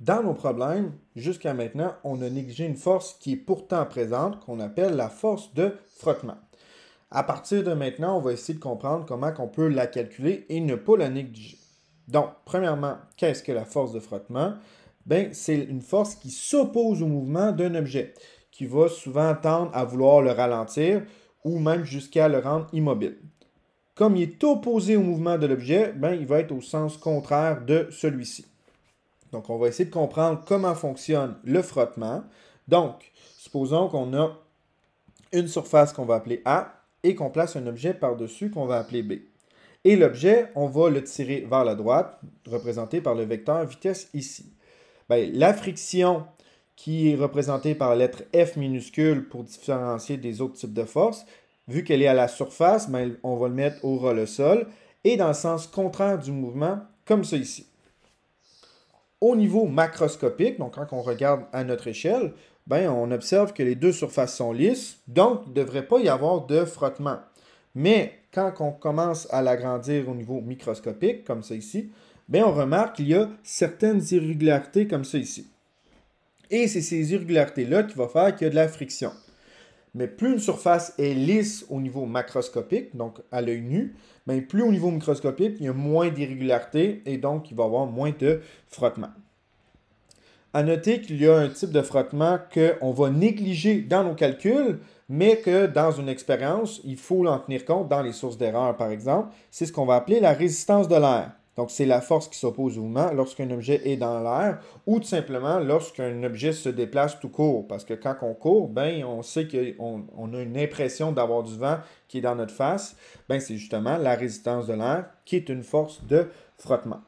Dans nos problèmes, jusqu'à maintenant, on a négligé une force qui est pourtant présente, qu'on appelle la force de frottement. À partir de maintenant, on va essayer de comprendre comment on peut la calculer et ne pas la négliger. Donc, premièrement, qu'est-ce que la force de frottement? Ben, c'est une force qui s'oppose au mouvement d'un objet, qui va souvent tendre à vouloir le ralentir ou même jusqu'à le rendre immobile. Comme il est opposé au mouvement de l'objet, ben, il va être au sens contraire de celui-ci. Donc, on va essayer de comprendre comment fonctionne le frottement. Donc, supposons qu'on a une surface qu'on va appeler A et qu'on place un objet par-dessus qu'on va appeler B. Et l'objet, on va le tirer vers la droite, représenté par le vecteur vitesse ici. Bien, la friction qui est représentée par la lettre F minuscule pour différencier des autres types de forces, vu qu'elle est à la surface, bien, on va le mettre au ras le sol et dans le sens contraire du mouvement, comme ça ici. Au niveau macroscopique, donc quand on regarde à notre échelle, ben, on observe que les deux surfaces sont lisses, donc il ne devrait pas y avoir de frottement. Mais quand on commence à l'agrandir au niveau microscopique, comme ça ici, ben, on remarque qu'il y a certaines irrégularités comme ça ici. Et c'est ces irrégularités-là qui vont faire qu'il y a de la friction. Mais plus une surface est lisse au niveau macroscopique, donc à l'œil nu, bien plus au niveau microscopique, il y a moins d'irrégularités et donc il va y avoir moins de frottement. À noter qu'il y a un type de frottement qu'on va négliger dans nos calculs, mais que dans une expérience, il faut en tenir compte dans les sources d'erreur, par exemple. C'est ce qu'on va appeler la résistance de l'air. Donc, c'est la force qui s'oppose au mouvement lorsqu'un objet est dans l'air ou tout simplement lorsqu'un objet se déplace tout court. Parce que quand on court, ben, on sait qu'on a une impression d'avoir du vent qui est dans notre face. Ben, c'est justement la résistance de l'air qui est une force de frottement.